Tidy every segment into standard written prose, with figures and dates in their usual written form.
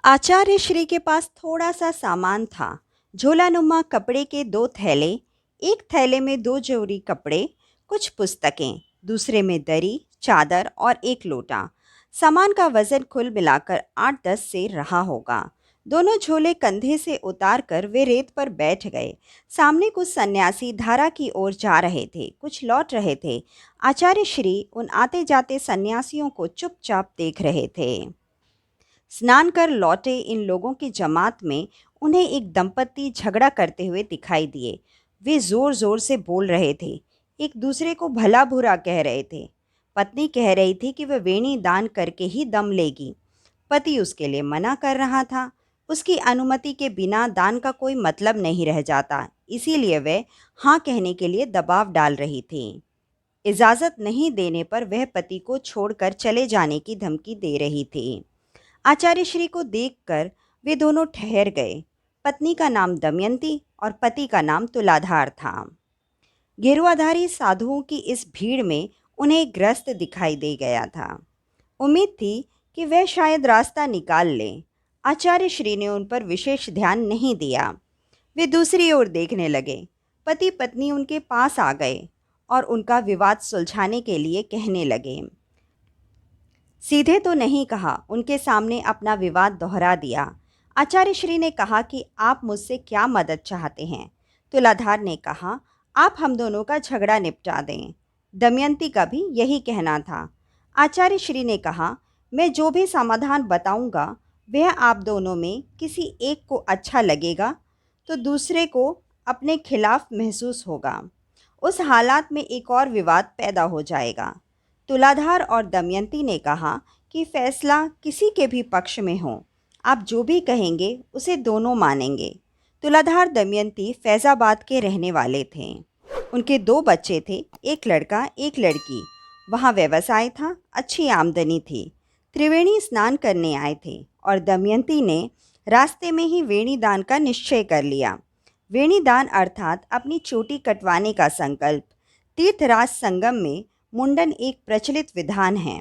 आचार्य श्री के पास थोड़ा सा सामान था। झोलानुमा कपड़े के दो थैले, एक थैले में दो जोड़ी कपड़े, कुछ पुस्तकें, दूसरे में दरी, चादर और एक लोटा। सामान का वजन कुल मिलाकर 8-10 से रहा होगा। दोनों झोले कंधे से उतार कर वे रेत पर बैठ गए। सामने कुछ सन्यासी धारा की ओर जा रहे थे, कुछ लौट रहे थे। आचार्य श्री उन आते जाते सन्यासियों को चुपचाप देख रहे थे। स्नान कर लौटे इन लोगों की जमात में उन्हें एक दंपत्ति झगड़ा करते हुए दिखाई दिए। वे जोर जोर से बोल रहे थे, एक दूसरे को भला बुरा कह रहे थे। पत्नी कह रही थी कि वह वेणी दान करके ही दम लेगी। पति उसके लिए मना कर रहा था। उसकी अनुमति के बिना दान का कोई मतलब नहीं रह जाता, इसीलिए वह हाँ कहने के लिए दबाव डाल रही थी। इजाज़त नहीं देने पर वह पति को छोड़कर चले जाने की धमकी दे रही थी। आचार्य श्री को देखकर वे दोनों ठहर गए। पत्नी का नाम दमयंती और पति का नाम तुलाधार था। गेरुआधारी साधुओं की इस भीड़ में उन्हें एक गृहस्थ दिखाई दे गया था। उम्मीद थी कि वह शायद रास्ता निकाल ले। आचार्य श्री ने उन पर विशेष ध्यान नहीं दिया। वे दूसरी ओर देखने लगे। पति पत्नी उनके पास आ गए और उनका विवाद सुलझाने के लिए कहने लगे। सीधे तो नहीं कहा, उनके सामने अपना विवाद दोहरा दिया। आचार्य श्री ने कहा कि आप मुझसे क्या मदद चाहते हैं। तुलाधार ने कहा, आप हम दोनों का झगड़ा निपटा दें। दमयंती का भी यही कहना था। आचार्य श्री ने कहा, मैं जो भी समाधान बताऊंगा वह आप दोनों में किसी एक को अच्छा लगेगा तो दूसरे को अपने खिलाफ महसूस होगा। उस हालात में एक और विवाद पैदा हो जाएगा। तुलाधार और दमयंती ने कहा कि फैसला किसी के भी पक्ष में हो, आप जो भी कहेंगे उसे दोनों मानेंगे। तुलाधार दमयंती फैज़ाबाद के रहने वाले थे। उनके 2 बच्चे थे, एक लड़का एक लड़की। वहाँ व्यवसाय था, अच्छी आमदनी थी। त्रिवेणी स्नान करने आए थे और दमयंती ने रास्ते में ही वेणी दान का निश्चय कर लिया। वेणी दान अर्थात अपनी चोटी कटवाने का संकल्प। तीर्थराज संगम में मुंडन एक प्रचलित विधान है।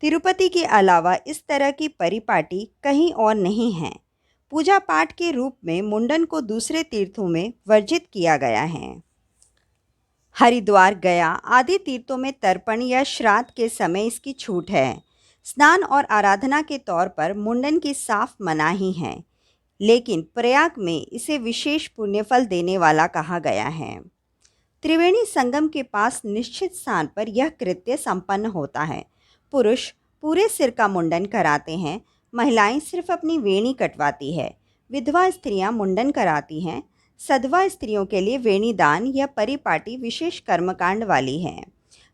तिरुपति के अलावा इस तरह की परिपाटी कहीं और नहीं है। पूजा पाठ के रूप में मुंडन को दूसरे तीर्थों में वर्जित किया गया है। हरिद्वार, गया आदि तीर्थों में तर्पण या श्राद्ध के समय इसकी छूट है। स्नान और आराधना के तौर पर मुंडन की साफ मनाही है, लेकिन प्रयाग में इसे विशेष पुण्यफल देने वाला कहा गया है। त्रिवेणी संगम के पास निश्चित स्थान पर यह कृत्य संपन्न होता है। पुरुष पूरे सिर का मुंडन कराते हैं, महिलाएं सिर्फ अपनी वेणी कटवाती है। विधवा स्त्रियां मुंडन कराती हैं। सधवा स्त्रियों के लिए वेणी दान या परिपाटी विशेष कर्मकांड वाली है।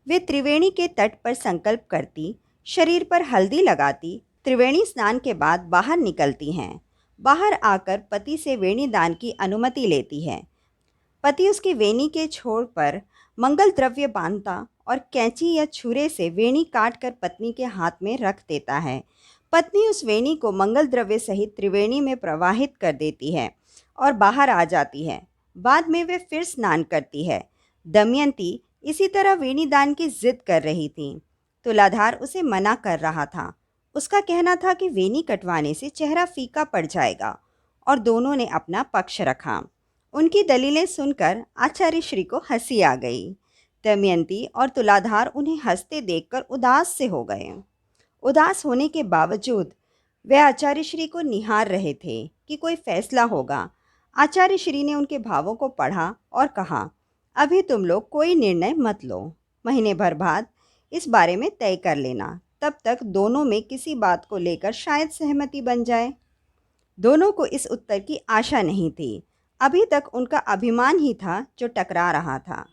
वे त्रिवेणी के तट पर संकल्प करती, शरीर पर हल्दी लगाती, त्रिवेणी स्नान के बाद बाहर निकलती हैं। बाहर आकर पति से वेणी दान की अनुमति लेती है। पति उसकी वेणी के छोर पर मंगल द्रव्य बांधता और कैंची या छुरे से वेणी काट कर पत्नी के हाथ में रख देता है। पत्नी उस वेणी को मंगल द्रव्य सहित त्रिवेणी में प्रवाहित कर देती है और बाहर आ जाती है। बाद में वे फिर स्नान करती है। दमयंती इसी तरह वेणी दान की जिद कर रही थी। तुलाधार उसे मना कर रहा था। उसका कहना था कि वेणी कटवाने से चेहरा फीका पड़ जाएगा, और दोनों ने अपना पक्ष रखा। उनकी दलीलें सुनकर आचार्य श्री को हंसी आ गई। दमयंती और तुलाधार उन्हें हंसते देखकर उदास से हो गए। उदास होने के बावजूद वे आचार्य श्री को निहार रहे थे कि कोई फैसला होगा। आचार्य श्री ने उनके भावों को पढ़ा और कहा, अभी तुम लोग कोई निर्णय मत लो। महीने भर बाद इस बारे में तय कर लेना। तब तक दोनों में किसी बात को लेकर शायद सहमति बन जाए। दोनों को इस उत्तर की आशा नहीं थी। अभी तक उनका अभिमान ही था जो टकरा रहा था।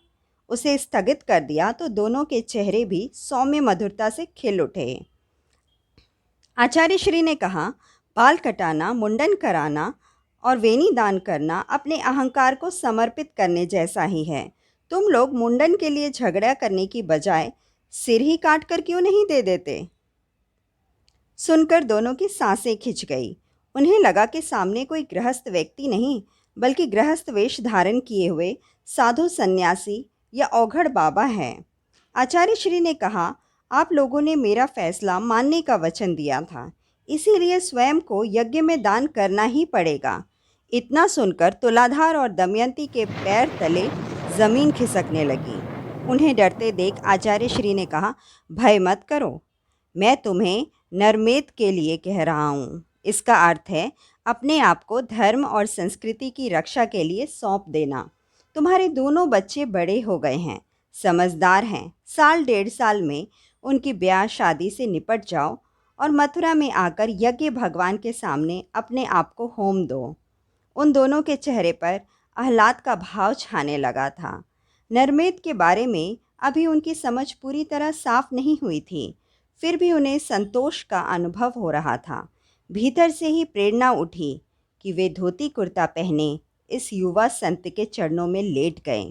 उसे स्थगित कर दिया तो दोनों के चेहरे भी सौम्य मधुरता से खिल उठे। आचार्य श्री ने कहा, बाल कटाना, मुंडन कराना और वेणी दान करना अपने अहंकार को समर्पित करने जैसा ही है। तुम लोग मुंडन के लिए झगड़ा करने की बजाय सिर ही काट कर क्यों नहीं दे देते? सुनकर दोनों की सांसें खिंच गई। उन्हें लगा कि सामने कोई गृहस्थ व्यक्ति नहीं, बल्कि गृहस्थ वेश धारण किए हुए साधु सन्यासी या औघड़ बाबा है। आचार्य श्री ने कहा, आप लोगों ने मेरा फैसला मानने का वचन दिया था, इसीलिए स्वयं को यज्ञ में दान करना ही पड़ेगा। इतना सुनकर तुलाधार और दमयंती के पैर तले जमीन खिसकने लगी। उन्हें डरते देख आचार्य श्री ने कहा, भय मत करो, मैं तुम्हें नरमेध के लिए कह रहा हूँ। इसका अर्थ है अपने आप को धर्म और संस्कृति की रक्षा के लिए सौंप देना। तुम्हारे दोनों बच्चे बड़े हो गए हैं, समझदार हैं। साल डेढ़ साल में उनकी ब्याह शादी से निपट जाओ और मथुरा में आकर यज्ञ भगवान के सामने अपने आप को होम दो। उन दोनों के चेहरे पर आह्लाद का भाव छाने लगा था। नरमेध के बारे में अभी उनकी समझ पूरी तरह साफ नहीं हुई थी, फिर भी उन्हें संतोष का अनुभव हो रहा था। भीतर से ही प्रेरणा उठी कि वे धोती कुर्ता पहने इस युवा संत के चरणों में लेट गए।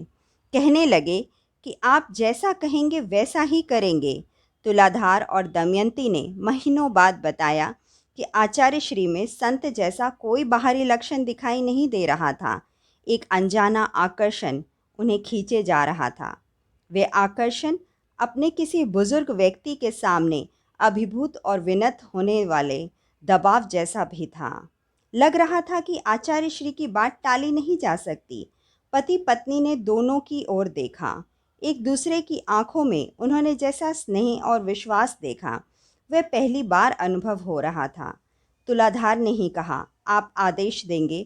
कहने लगे कि आप जैसा कहेंगे वैसा ही करेंगे। तुलाधार और दमयंती ने महीनों बाद बताया कि आचार्य श्री में संत जैसा कोई बाहरी लक्षण दिखाई नहीं दे रहा था। एक अनजाना आकर्षण उन्हें खींचे जा रहा था। वे आकर्षण अपने किसी बुजुर्ग व्यक्ति के सामने अभिभूत और विनत होने वाले दबाव जैसा भी था। लग रहा था कि आचार्य श्री की बात टाली नहीं जा सकती। पति पत्नी ने दोनों की ओर देखा। एक दूसरे की आंखों में उन्होंने जैसा स्नेह और विश्वास देखा, वह पहली बार अनुभव हो रहा था। तुलाधार ने ही कहा, आप आदेश देंगे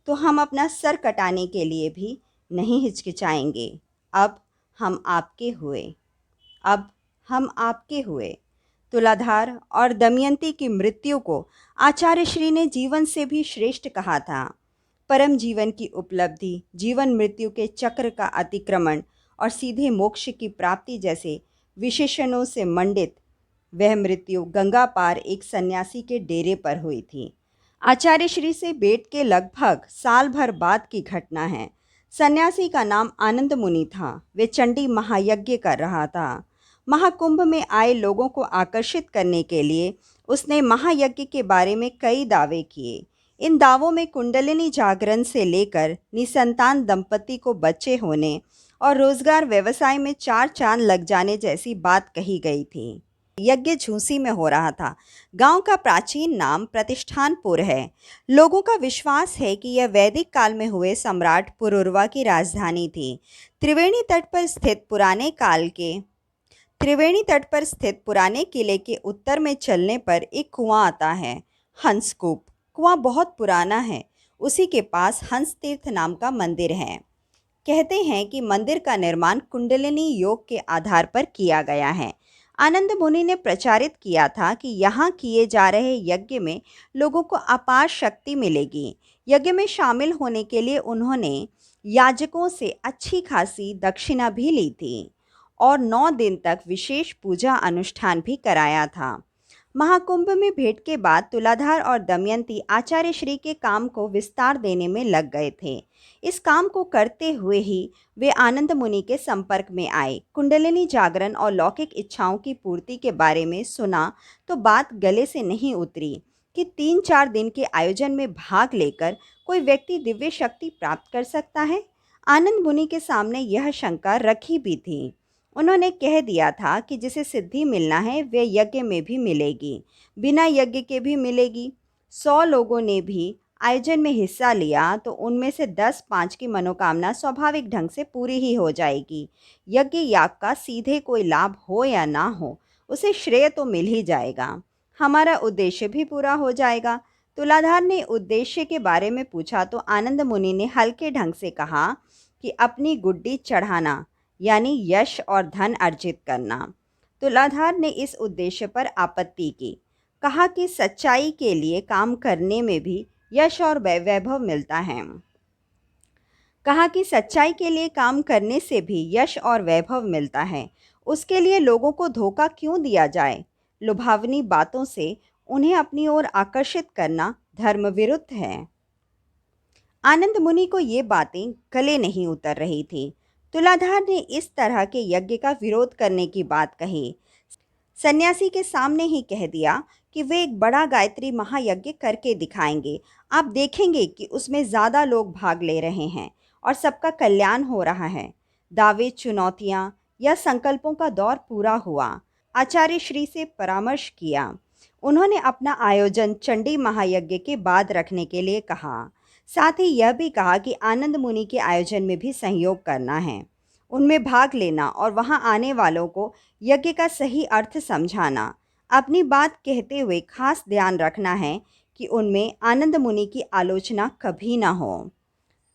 तो हम अपना सर कटाने के लिए भी नहीं हिचकिचाएंगे। अब हम आपके हुए। अब हम आपके हुए। तुलाधार और दमयंती की मृत्यु को आचार्य श्री ने जीवन से भी श्रेष्ठ कहा था। परम जीवन की उपलब्धि, जीवन मृत्यु के चक्र का अतिक्रमण और सीधे मोक्ष की प्राप्ति जैसे विशेषणों से मंडित वह मृत्यु गंगा पार एक सन्यासी के डेरे पर हुई थी। आचार्य श्री से भेंट के लगभग साल भर बाद की घटना है। सन्यासी का नाम आनंद मुनि था। वे चंडी महायज्ञ कर रहा था। महाकुंभ में आए लोगों को आकर्षित करने के लिए उसने महायज्ञ के बारे में कई दावे किए। इन दावों में कुंडलिनी जागरण से लेकर निसंतान दंपति को बच्चे होने और रोजगार व्यवसाय में चार चांद लग जाने जैसी बात कही गई थी। यज्ञ झूसी में हो रहा था। गांव का प्राचीन नाम प्रतिष्ठानपुर है। लोगों का विश्वास है कि यह वैदिक काल में हुए सम्राट पुरुरवा की राजधानी थी। त्रिवेणी तट पर स्थित पुराने किले के उत्तर में चलने पर एक कुआं आता है, हंसकूप। कुआं बहुत पुराना है। उसी के पास हंस तीर्थ नाम का मंदिर है। कहते हैं कि मंदिर का निर्माण कुंडलिनी योग के आधार पर किया गया है। आनंद मुनि ने प्रचारित किया था कि यहाँ किए जा रहे यज्ञ में लोगों को अपार शक्ति मिलेगी। यज्ञ में शामिल होने के लिए उन्होंने याजकों से अच्छी खासी दक्षिणा भी ली थी और 9 दिन तक विशेष पूजा अनुष्ठान भी कराया था। महाकुंभ में भेंट के बाद तुलाधार और दमयंती आचार्य श्री के काम को विस्तार देने में लग गए थे। इस काम को करते हुए ही वे आनंद मुनि के संपर्क में आए। कुंडलिनी जागरण और लौकिक इच्छाओं की पूर्ति के बारे में सुना तो बात गले से नहीं उतरी कि 3-4 दिन के आयोजन में भाग लेकर कोई व्यक्ति दिव्य शक्ति प्राप्त कर सकता है। आनंद मुनि के सामने यह शंका रखी भी थी। उन्होंने कह दिया था कि जिसे सिद्धि मिलना है वे यज्ञ में भी मिलेगी, बिना यज्ञ के भी मिलेगी। 100 लोगों ने भी आयोजन में हिस्सा लिया तो उनमें से 10-5 की मनोकामना स्वाभाविक ढंग से पूरी ही हो जाएगी। यज्ञ याग का सीधे कोई लाभ हो या ना हो, उसे श्रेय तो मिल ही जाएगा। हमारा उद्देश्य भी पूरा हो जाएगा। तुलाधार ने उद्देश्य के बारे में पूछा तो आनंद मुनि ने हल्के ढंग से कहा कि अपनी गुड्डी चढ़ाना, यानी यश और धन अर्जित करना। तुलाधार ने इस उद्देश्य पर आपत्ति की। कहा कि सच्चाई के लिए काम करने में भी यश और वैभव मिलता है। कहा कि सच्चाई के लिए काम करने से भी यश और वैभव मिलता है। उसके लिए लोगों को धोखा क्यों दिया जाए? लुभावनी बातों से उन्हें अपनी ओर आकर्षित करना धर्म विरुद्ध है। आनंद मुनि को ये बातें गले नहीं उतर रही थी। तुलाधार ने इस तरह के यज्ञ का विरोध करने की बात कही। सन्यासी के सामने ही कह दिया कि वे एक बड़ा गायत्री महायज्ञ करके दिखाएंगे। आप देखेंगे कि उसमें ज़्यादा लोग भाग ले रहे हैं और सबका कल्याण हो रहा है। दावे, चुनौतियाँ या संकल्पों का दौर पूरा हुआ। आचार्य श्री से परामर्श किया। उन्होंने अपना आयोजन चंडी महायज्ञ के बाद रखने के लिए कहा। साथ ही यह भी कहा कि आनंद मुनि के आयोजन में भी सहयोग करना है, उनमें भाग लेना और वहां आने वालों को यज्ञ का सही अर्थ समझाना। अपनी बात कहते हुए खास ध्यान रखना है कि उनमें आनंद मुनि की आलोचना कभी ना हो।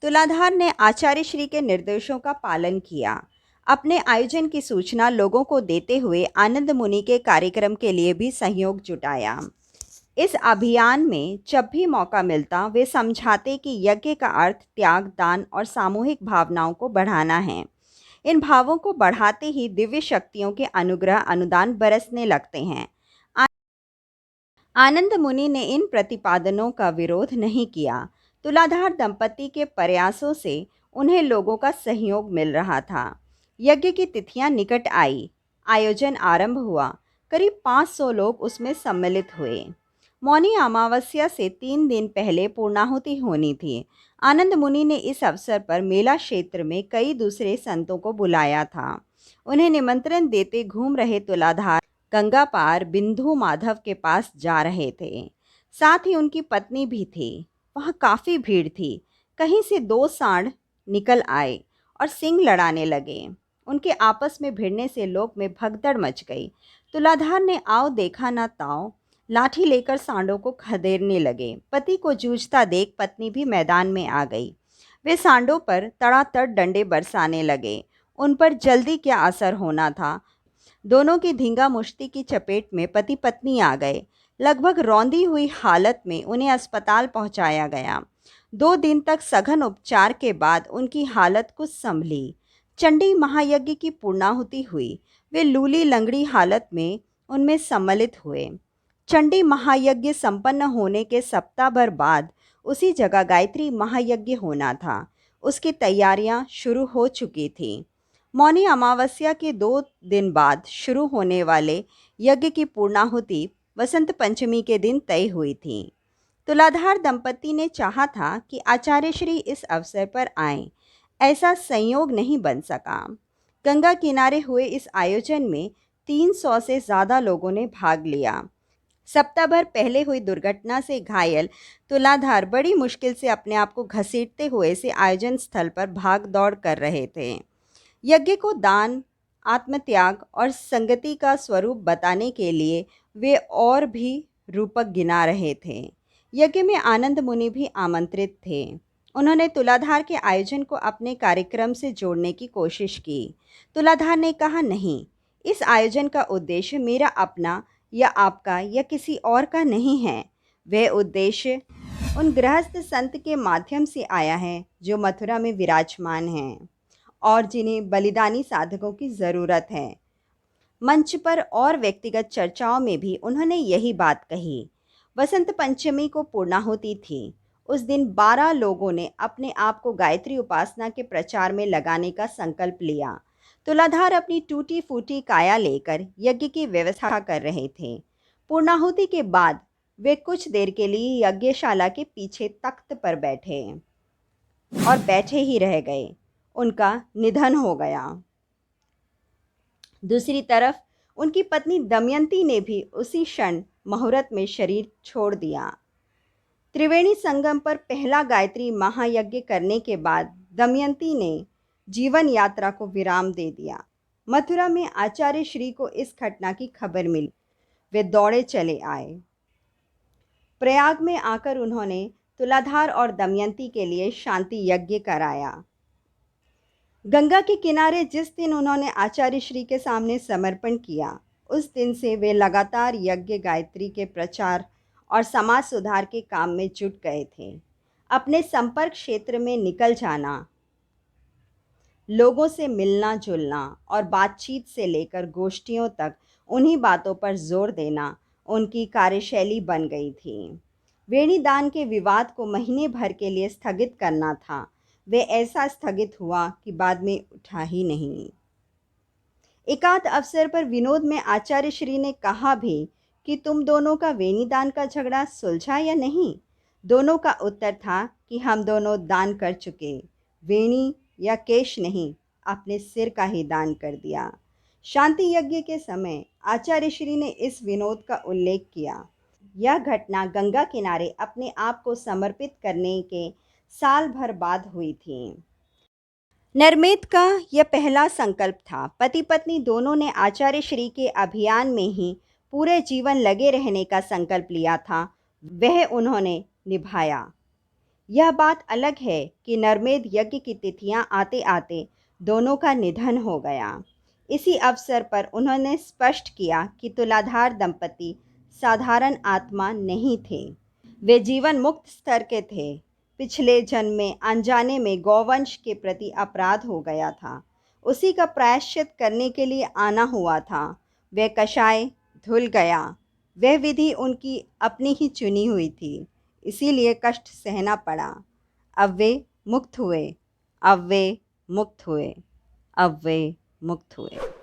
तुलाधार ने आचार्य श्री के निर्देशों का पालन किया। अपने आयोजन की सूचना लोगों को देते हुए आनंद मुनि के कार्यक्रम के लिए भी सहयोग जुटाया। इस अभियान में जब भी मौका मिलता वे समझाते कि यज्ञ का अर्थ त्याग, दान और सामूहिक भावनाओं को बढ़ाना है। इन भावों को बढ़ाते ही दिव्य शक्तियों के अनुग्रह अनुदान बरसने लगते हैं। आनंद मुनि ने इन प्रतिपादनों का विरोध नहीं किया। तुलाधार दंपति के प्रयासों से उन्हें लोगों का सहयोग मिल रहा था। यज्ञ की तिथियां निकट आई, आयोजन आरंभ हुआ। करीब 500 लोग उसमें सम्मिलित हुए। मौनी अमावस्या से 3 दिन पहले पूर्णाहुति होनी थी। आनंद मुनि ने इस अवसर पर मेला क्षेत्र में कई दूसरे संतों को बुलाया था। उन्हें निमंत्रण देते घूम रहे तुलाधार गंगा पार बिंदु माधव के पास जा रहे थे। साथ ही उनकी पत्नी भी थी। वहाँ काफ़ी भीड़ थी। कहीं से 2 सांड निकल आए और सींग लड़ाने लगे। उनके आपस में भिड़ने से लोक में भगदड़ मच गई। तुलाधार ने आओ देखा ना ताओ लाठी लेकर सांडों को खदेड़ने लगे। पति को जूझता देख पत्नी भी मैदान में आ गई। वे सांडों पर तड़ातड़ डंडे बरसाने लगे। उन पर जल्दी क्या असर होना था। दोनों की धींगा मुश्ती की चपेट में पति पत्नी आ गए। लगभग रौंदी हुई हालत में उन्हें अस्पताल पहुंचाया गया। 2 दिन तक सघन उपचार के बाद उनकी हालत कुछ संभली। चंडी महायज्ञ की पूर्णाहुति हुई। वे लूली लंगड़ी हालत में उनमें सम्मिलित हुए। चंडी महायज्ञ संपन्न होने के सप्ताह भर बाद उसी जगह गायत्री महायज्ञ होना था। उसकी तैयारियां शुरू हो चुकी थीं। मौनी अमावस्या के 2 दिन बाद शुरू होने वाले यज्ञ की पूर्णाहुति वसंत पंचमी के दिन तय हुई थी। तुलाधार दंपति ने चाहा था कि आचार्य श्री इस अवसर पर आएं। ऐसा संयोग नहीं बन सका। गंगा किनारे हुए इस आयोजन में 300 से ज़्यादा लोगों ने भाग लिया। सप्ताह भर पहले हुई दुर्घटना से घायल तुलाधार बड़ी मुश्किल से अपने आप को घसीटते हुए से आयोजन स्थल पर भाग दौड़ कर रहे थे। यज्ञ को दान, आत्मत्याग और संगति का स्वरूप बताने के लिए वे और भी रूपक गिना रहे थे। यज्ञ में आनंद मुनि भी आमंत्रित थे। उन्होंने तुलाधार के आयोजन को अपने कार्यक्रम से जोड़ने की कोशिश की। तुलाधार ने कहा, नहीं, इस आयोजन का उद्देश्य मेरा अपना या आपका या किसी और का नहीं है। वह उद्देश्य उन गृहस्थ संत के माध्यम से आया है जो मथुरा में विराजमान हैं और जिन्हें बलिदानी साधकों की ज़रूरत है। मंच पर और व्यक्तिगत चर्चाओं में भी उन्होंने यही बात कही। वसंत पंचमी को पूर्णाहुति थी। उस दिन 12 लोगों ने अपने आप को गायत्री उपासना के प्रचार में लगाने का संकल्प लिया। तुलाधार अपनी टूटी फूटी काया लेकर यज्ञ की व्यवस्था कर रहे थे। पूर्णाहुति के बाद वे कुछ देर के लिए यज्ञशाला के पीछे तख्त पर बैठे और बैठे ही रह गए। उनका निधन हो गया। दूसरी तरफ उनकी पत्नी दमयंती ने भी उसी क्षण मुहूर्त में शरीर छोड़ दिया। त्रिवेणी संगम पर पहला गायत्री महायज्ञ करने के बाद दमयंती ने जीवन यात्रा को विराम दे दिया। मथुरा में आचार्य श्री को इस घटना की खबर मिली। वे दौड़े चले आए। प्रयाग में आकर उन्होंने तुलाधार और दमयंती के लिए शांति यज्ञ कराया। गंगा के किनारे जिस दिन उन्होंने आचार्य श्री के सामने समर्पण किया, उस दिन से वे लगातार यज्ञ गायत्री के प्रचार और समाज सुधार के काम में जुट गए थे। अपने संपर्क क्षेत्र में निकल जाना, लोगों से मिलना जुलना और बातचीत से लेकर गोष्ठियों तक उन्हीं बातों पर जोर देना उनकी कार्यशैली बन गई थी। वेणीदान के विवाद को महीने भर के लिए स्थगित करना था। वे ऐसा स्थगित हुआ कि बाद में उठा ही नहीं। एकाध अवसर पर विनोद में आचार्य श्री ने कहा भी कि तुम दोनों का वेणीदान का झगड़ा सुलझा या नहीं। दोनों का उत्तर था कि हम दोनों दान कर चुके, वेणी या केश नहीं, अपने सिर का ही दान कर दिया। शांति यज्ञ के समय आचार्य श्री ने इस विनोद का उल्लेख किया। यह घटना गंगा किनारे अपने आप को समर्पित करने के साल भर बाद हुई थी। नरमेद का यह पहला संकल्प था। पति पत्नी दोनों ने आचार्य श्री के अभियान में ही पूरे जीवन लगे रहने का संकल्प लिया था, वह उन्होंने निभाया। यह बात अलग है कि नरमेद यज्ञ की तिथियां आते आते दोनों का निधन हो गया। इसी अवसर पर उन्होंने स्पष्ट किया कि तुलाधार दंपति साधारण आत्मा नहीं थे, वे जीवन मुक्त स्तर के थे। पिछले जन्म में अनजाने में गौवंश के प्रति अपराध हो गया था, उसी का प्रायश्चित करने के लिए आना हुआ था। वह कषाय धुल गया, वह विधि उनकी अपनी ही चुनी हुई थी, इसीलिए कष्ट सहना पड़ा। अब वे मुक्त हुए, अब वे मुक्त हुए, अब वे मुक्त हुए।